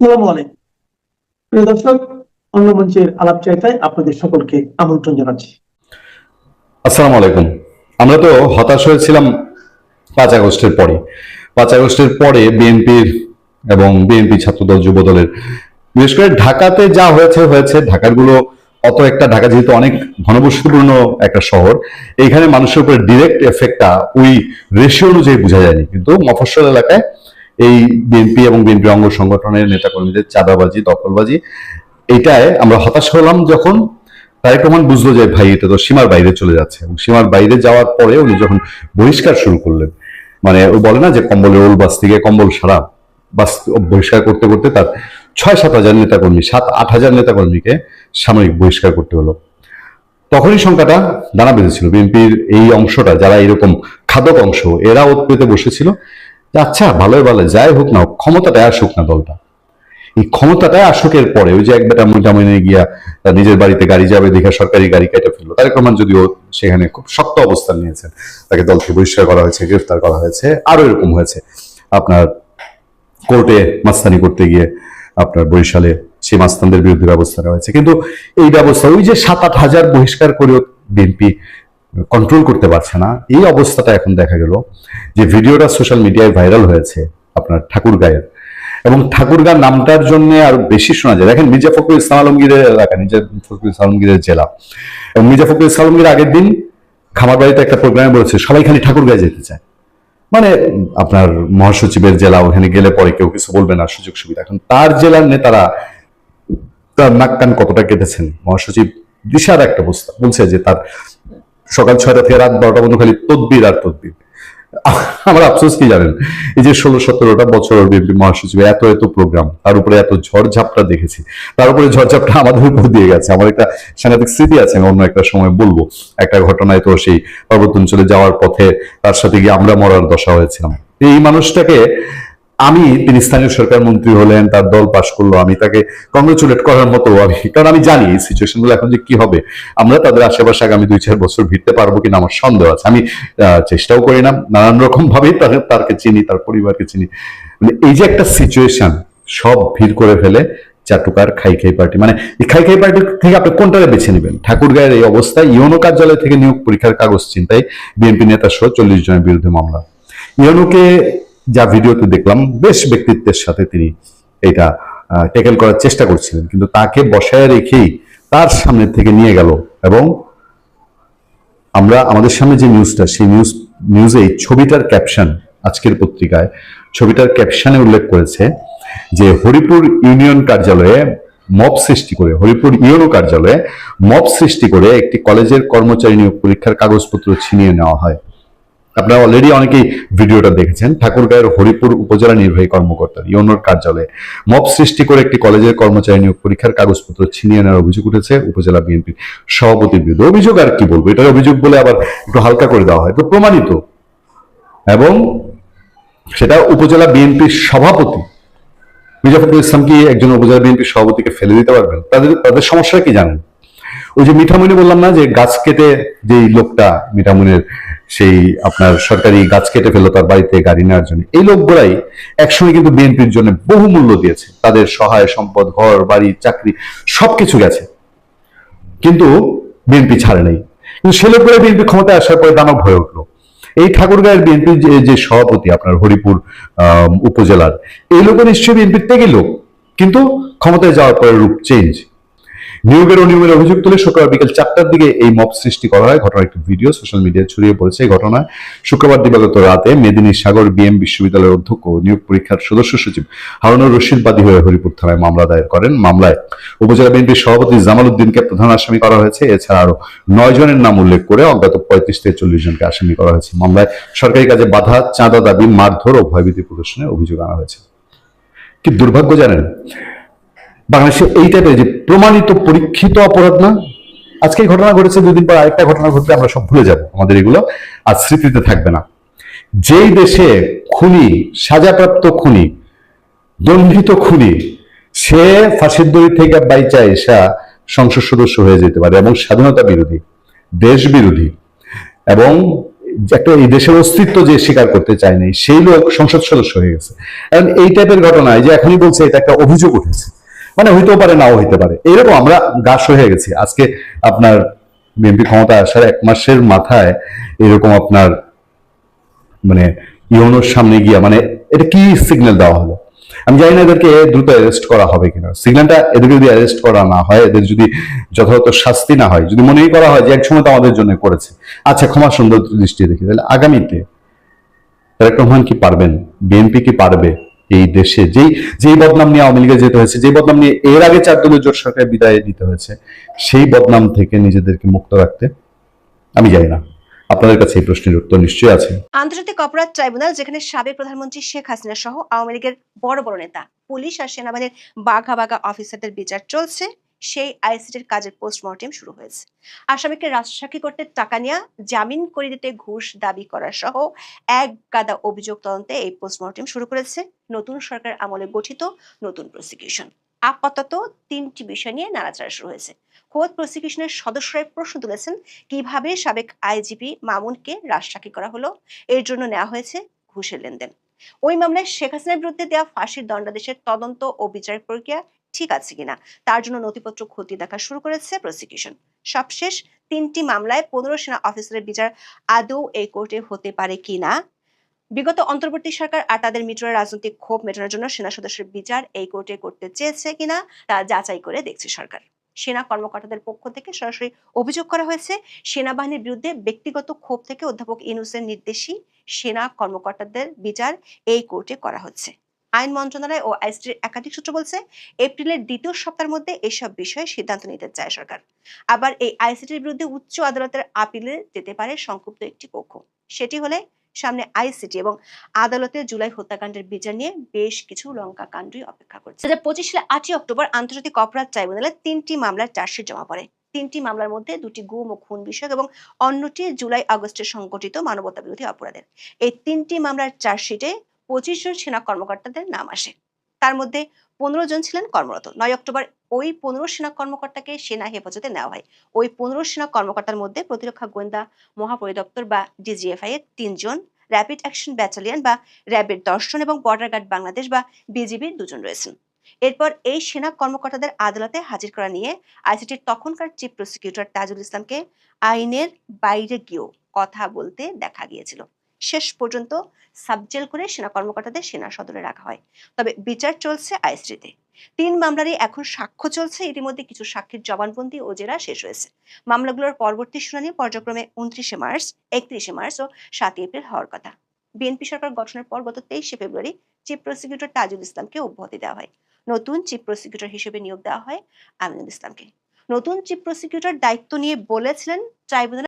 আসসালামু আলাইকুম প্রিয় দর্শক, অন্য মঞ্চের আলাপ চাইতায় আপনাদের সকলকে আমন্ত্রণ জানাচ্ছি। আসসালামু আলাইকুম। আমরা তো হতাশ হয়েছিলাম 5 আগস্টের পরে। 5 আগস্টের পরে বিএনপির এবং বিএনপি ছাত্রদল যুব দলের বিশেষ করে ঢাকাতে যা হয়েছে হয়েছে। ঢাকার গুলো অত একটা, ঢাকা যেহেতু অনেক ঘনবসতিপূর্ণ একটা শহর, এইখানে মানুষের উপরে ডিরেক্ট এফেক্টটা ওই রেশিও অনুযায়ী বোঝা যায়নি, কিন্তু মফস্বল এলাকায় এই বিএনপি এবং বিএনপি অঙ্গ সংগঠনের নেতাকর্মীদের চাঁদাবাজি, দখলবাজি, এইটায় আমরা হতাশ হলাম যখন তারেক রহমান বুঝলো যে ভাই এটা তো সীমার বাইরে চলে যাচ্ছে। এবং সীমার বাইরে যাওয়ার পরে উনি যখন বহিষ্কার শুরু করলেন, মানে ও বলে না যে কম্বলের ওল বাস থেকে কম্বল সারা বাস, বহিষ্কার করতে করতে তার 6-7 হাজার নেতাকর্মী, 7-8 হাজার নেতাকর্মীকে সাময়িক বহিষ্কার করতে হলো। তখনই সংখ্যাটা দানা বেঁধেছিল। বিএনপির এই অংশটা, যারা এরকম খাদক অংশ, এরা ওত পেতে বসেছিল যে আচ্ছা ভালোই ভালো যাই হোক না, ক্ষমতাটায় আসুক না দলটা। এই ক্ষমতাটায় আসুকের পরে ওই যে এক বেটা মোটামুটি গিয়া তার নিজের বাড়িতে গাড়ি যাবে দেখে সরকারি গাড়ি কেটে ফেললো। তারেক রহমান যদিও সেখানে খুব শক্ত অবস্থান নিয়েছেন, তাকে দল থেকে বহিষ্কার করা হয়েছে, গ্রেফতার করা হয়েছে, আরো এরকম হয়েছে। আপনার কোর্টে মাস্তানি করতে গিয়ে আপনার বরিশালে সেই মাস্তানদের বিরুদ্ধে ব্যবস্থা নেওয়া হয়েছে। কিন্তু এই ব্যবস্থা ওই যে 7-8 হাজার বহিষ্কার করেও বিএনপি কন্ট্রোল করতে পারছে না। এই অবস্থাটা এখন দেখা গেল যে ভিডিওটা সোশ্যাল মিডিয়ায় ভাইরাল হয়েছে আপনার ঠাকুরগাঁয়ের, এবং ঠাকুরগাঁ নামটার জন্য আরো বেশি শোনা যায়। দেখেন, মির্জা ফখরুল ইসলাম আলমগীরের এলাকা, মির্জা ফখরুল ইসলাম আলমগীরের জেলা, এবং মির্জা ফখরুল ইসলাম আলমগীর আগের দিন খামারবাড়িতে একটা প্রোগ্রামে বলেছে সবাই খালি ঠাকুরগাঁয় যেতে চায়। মানে আপনার মহাসচিবের জেলা, ওখানে গেলে পরে কেউ কিছু বলবে না, সুযোগ সুবিধা। এখন তার জেলার নেতারা তার নাক কান কতটা কেটেছেন। মহাসচিব দিশার একটা অবস্থা বলছে যে তার সকাল 6টা থেকে রাত 12টা পর্যন্ত খালি তদবির আর তদবির। আমার আফসোস কি জানেন, এই যে 16-17টা বছর বিএনপি মহাসচিব, এত এত প্রোগ্রাম, তার উপরে এত ঝড়ঝাপটা দেখেছি, তার উপরে ঝড়ঝাপটা আমাদের উপর দিয়ে গেছে। আমার একটা সাংঘাতিক স্মৃতি আছে, আমি অন্য একটা সময় বলবো। একটা ঘটনায় তো সেই পার্বত্য অঞ্চলে যাওয়ার পথে তার সাথে গিয়ে আমরা মরার দশা হয়েছিলাম। এই মানুষটাকে তিনি স্থানীয় সরকার মন্ত্রী হলেন, তার দল পাশ করলো, আমি তাকে কংগ্রেচুলেট করার মতো, কারণ আমি জানি এই সিচুয়েশন গুলো এখন যে কি হবে, আমরা তাদের আশেপাশে আগামী 2-4 বছর ভিড়তে পারবো কিনা আমার সন্দেহ আছে। আমি চেষ্টাও করি না, নানান রকম ভাবেই তাকে চিনি, তার পরিবারকে চিনি। মানে এই যে একটা সিচুয়েশন, সব ভিড় করে ফেলে চাটুকার খাই খাই পার্টি। মানে এই খাই খাই পার্টি থেকে আপনি কোনটারে বেছে নেবেন? ঠাকুরগাঁয়ের এই অবস্থায় ইউনো কার্যালয় থেকে নিয়োগ পরীক্ষার কাগজ চিন্তায় বিএনপি নেতা সহ 40 জনের বিরুদ্ধে মামলা। ইউনোকে যা ভিডিওতে দেখলাম, বেশ ব্যক্তিত্বের সাথে তিনি এটা ট্যাকেল করার চেষ্টা করছিলেন, কিন্তু তাকে বসায় রেখেই তার সামনে থেকে নিয়ে গেল। এবং আমরা আমাদের সামনে যে নিউজটা, সেই নিউজে ছবিটার ক্যাপশন, আজকের পত্রিকায় ছবিটার ক্যাপশনে উল্লেখ করেছে যে হরিপুর ইউনিয়ন কার্যালয়ে মব সৃষ্টি করে, হরিপুর ইউনো কার্যালয়ে মব সৃষ্টি করে একটি কলেজের কর্মচারী নিয়োগ পরীক্ষার কাগজপত্র ছিনিয়ে নেওয়া হয়। আপনারা অলরেডি অনেকেই ভিডিওটা দেখেছেন। ঠাকুরগাঁয়ের হরিপুর উপজেলা নির্বাহী কর্মকর্তা ইউনোর কার্যালয়ে মব সৃষ্টি করে একটি কলেজের কর্মচারী নিয়োগ পরীক্ষার কাগজপত্র ছিনিয়ে নেওয়ার অভিযোগ উঠেছে উপজেলা বিএনপির সভাপতির বিরুদ্ধে। অভিযোগ আর কি বলবো, এটার অভিযোগ বলে আবার একটু হালকা করে দেওয়া হয়, তো প্রমাণিত। এবং সেটা উপজেলা বিএনপির সভাপতি মির্জা ফখরুল ইসলাম কি একজন উপজেলা বিএনপির সভাপতিকে ফেলে দিতে পারবেন? তাদের সমস্যা কি জানেন? ওই যে মিঠামণি বললাম না, যে গাছ কেটে যেই লোকটা, মিঠামণির সেই আপনার সরকারি গাছ কেটে ফেললো তার বাড়িতে গাড়ি নেওয়ার জন্য, এই লোকগুলাই একসময় কিন্তু বিএনপির জন্য বহু মূল্য দিয়েছে। তাদের সহায় সম্পদ, ঘর বাড়ি, চাকরি সবকিছু গেছে, কিন্তু বিএনপি ছাড়ে নাই। কিন্তু সে লোকগুলো বিএনপি ক্ষমতায় আসার পরে দানব হয়ে উঠলো। এই ঠাকুরগাঁয়ের বিএনপির যে সভাপতি আপনার হরিপুর উপজেলার, এই লোক নিশ্চয়ই বিএনপির থেকে লোক, কিন্তু ক্ষমতায় যাওয়ার পরে রূপ চেঞ্জ। নিয়োগের অনিয়মের অভিযোগ তুলে শুক্রবার বিকেল 4টার দিকে এই মব সৃষ্টি করা হয়। ঘটনার একটি ভিডিও সোশ্যাল মিডিয়ায় ছড়িয়ে পড়েছে। এই ঘটনায় শুক্রবার দিবাগত রাতে মেদিনী সাগর বিএম বিশ্ববিদ্যালয়ের অধ্যক্ষ নিয়োগ পরীক্ষার সদস্য সচিব হারুনুর রশিদ বাদী হয়ে হরিপুর থানায় মামলা দায়ের করেন। মামলায় উপজেলা বিএনপির সভাপতি জামাল উদ্দিনকে প্রধান আসামি করা হয়েছে। এছাড়া আরো 9 জনের নাম উল্লেখ করে অজ্ঞাত 35 থেকে 40 জনকে আসামি করা হয়েছে। মামলায় সরকারি কাজে বাধা, চাঁদা দাবি, মারধর ও ভয়ভীতি প্রদর্শনের অভিযোগ আনা হয়েছে। কি দুর্ভাগ্য জানেন, বাংলাদেশে এই টাইপের যে প্রমাণিত পরীক্ষিত অপরাধ না, আজকে এই ঘটনা ঘটেছে, 2 দিন পর আরেকটা ঘটনা ঘটলে আমরা সব ভুলে যাব, আমাদের এগুলো আর স্মৃতিতে থাকবে না। যেই দেশে খুনি, সাজাপ্রাপ্ত খুনি, দণ্ডিত খুনি, সে ফাঁসির দড়ি থেকে বাইচা এসা সংসদ সদস্য হয়ে যেতে পারে, এবং স্বাধীনতা বিরোধী, দেশ বিরোধী, এবং যে একটা এই দেশের অস্তিত্ব যে স্বীকার করতে চায়নি সেই লোক সংসদ সদস্য হয়ে গেছে। কারণ এই টাইপের ঘটনায় যে এখনই বলছে এটা একটা অভিযোগ উঠেছে, মানে হইতেও পারে নাও হইতে পারে, এরকম আমরা গাছ হয়ে গেছি। আজকে আপনার বিএনপি ক্ষমতা আসার 1 মাসের মাথায় এরকম আপনার মানে ইউনোর সামনে গিয়া মানে এটা কি সিগন্যাল দেওয়া হলো? আমি জানি না এদেরকে দ্রুত অ্যারেস্ট করা হবে কিনা। সিগন্যালটা এদেরকে যদি অ্যারেস্ট করা না হয়, এদের যদি যথাযথ শাস্তি না হয়, যদি মনেই করা হয় যে একসময় তো আমাদের জন্য করেছে, আচ্ছা ক্ষমা সুন্দর দৃষ্টি দেখি, তাহলে আগামীতে তারেক রহমান কি পারবেন, বিএনপি কি পারবে এই দেশে যেই যেই বদনাম নিয়ে আওয়ামী লীগে যেতে হয়েছে, যে বদনাম নিয়ে এর আগে 4 দলীয় জোট সরকার বিদায় দিতে হয়েছে, সেই বদনাম থেকে নিজেদেরকে মুক্ত রাখতে? আমি জানি না, আপনাদের কাছে এই প্রশ্নের উত্তর নিশ্চয়ই আছে। আন্তর্জাতিক অপরাধ ট্রাইব্যুনাল, যেখানে সাবেক প্রধানমন্ত্রী শেখ হাসিনা সহ আওয়ামী লীগের বড় বড় নেতা, পুলিশ আর সেনাবাহিনীর বাঘা বাঘা অফিসারদের বিচার চলছে, সেই আইসিটির কাজের পোস্টমর্টেম শুরু হয়েছে। আসামিকে রাজসাক্ষী করতে টাকা নেওয়া, জামিন করে দিতে ঘুষ দাবি করা সহ এক গাদা অভিযোগ তদন্তে এই পোস্টমর্টেম শুরু করেছে নতুন সরকার আমলে গঠিত নতুন প্রসিকিউশন। আপাতত 3টি বিষয় নিয়ে নাড়াচাড়া শুরু হয়েছে। খোদ প্রসিকিউশনের সদস্যরাই প্রশ্ন তুলেছেন, কিভাবে সাবেক আইজিপি মামুনকে রাজসাক্ষী করা হলো, এর জন্য নেওয়া হয়েছে ঘুষের লেনদেন। ওই মামলায় শেখ হাসিনার বিরুদ্ধে দেওয়া ফাঁসির দণ্ডাদেশের তদন্ত ও বিচার প্রক্রিয়া ঠিক আছে কিনা তার জন্য নথিপত্র খতিয়ে দেখা শুরু করেছে প্রসিকিউশন। সবশেষ 3টি মামলায় 15 সেনা অফিসারের বিচার আদৌ এই কোর্টে হতে পারে কিনা, বিগত অন্তর্বর্তী সরকার আর তাদের মিত্ররা রাজনৈতিক ক্ষোভ মেটানোর জন্য সেনা সদস্যের বিচার এই কোর্টে করতে চেয়েছে কিনা তা যাচাই করে দেখছে সরকার। সেনা কর্মকর্তাদের পক্ষ থেকে সরাসরি অভিযোগ করা হয়েছে, সেনাবাহিনীর বিরুদ্ধে ব্যক্তিগত ক্ষোভ থেকে অধ্যাপক ইউনূসের নির্দেশই সেনা কর্মকর্তাদের বিচার এই কোর্টে করা হচ্ছে। আইন মন্ত্রণালয় ও আইসিটির একাধিক সূত্র বলছে, এপ্রিলের দ্বিতীয় সপ্তাহের মধ্যে এসব বিষয়ে সিদ্ধান্ত নিতে চায় সরকার। আবার এই আইসিটির বিরুদ্ধে উচ্চ আদালতের আপিলে যেতে পারে সংক্ষুব্ধ একটি পক্ষ। সেটি হলে সামনে আইসিটি এবং আদালতে জুলাই হত্যাকাণ্ডের বিচার নিয়ে বেশ কিছু লঙ্কা কাণ্ডই অপেক্ষা করছে। 2025 সালে 8 অক্টোবর আন্তর্জাতিক অপরাধ ট্রাইব্যুনালে 3টি মামলার চার্জশিট জমা পড়ে। 3টি মামলার মধ্যে 2টি গুম ও খুন বিষয়ক এবং অন্যটি জুলাই আগস্টে সংঘটিত মানবতা বিরোধী অপরাধের। এই 3টি মামলার চার্জশিটে 25 জন সেনা কর্মকর্তাদের নাম আসে। তার মধ্যে 15 জন ছিলেন কর্মরত। 9 অক্টোবর ওই 15 সেনা কর্মকর্তাকে সেনা হেফাজতে নেওয়া হয়। ওই 15 সেনা কর্মকর্তার মধ্যে প্রতিরক্ষা গোয়েন্দা মহাপরিদপ্তর বা ডিজিএফআই এর 3 জন, র্যাপিড অ্যাকশন ব্যাটালিয়ন বা র্যাবের 10 জন এবং বর্ডার গার্ড বাংলাদেশ বা বিজিবির 2 জন রয়েছেন। এরপর এই সেনা কর্মকর্তাদের আদালতে হাজির করা নিয়ে আইসিটির তখনকার চিফ প্রসিকিউটর তাজুল ইসলামকে আইনের বাইরে গিয়েও কথা বলতে দেখা গিয়েছিল। শেষ পর্যন্ত সাবজেল করে সেনা কর্মকর্তাদের সেনা সদরে রাখা হয়। তবে বিচার চলছে আইসিটিতে। 3 মামলারই এখন সাক্ষ্য চলছে। ইতিমধ্যে কিছু সাক্ষীর জবানবন্দি ও জেরা শেষ হয়েছে। মামলাগুলোর পরবর্তী শুনানি পর্যায়ক্রমে 29 মার্চ, 31 মার্চ ও 7 এপ্রিল হওয়ার কথা। বিএনপি সরকার গঠনের পর গত 23 ফেব্রুয়ারি চিফ প্রসিকিউটর তাজুল ইসলামকে অব্যাহতি দেওয়া হয়। নতুন চিফ প্রসিকিউটর হিসেবে নিয়োগ দেওয়া হয় আমিনুল ইসলামকে। নতুন চিফ প্রসিকিউটর দায়িত্ব নিয়ে বলেছিলেন, ট্রাইব্যুনাল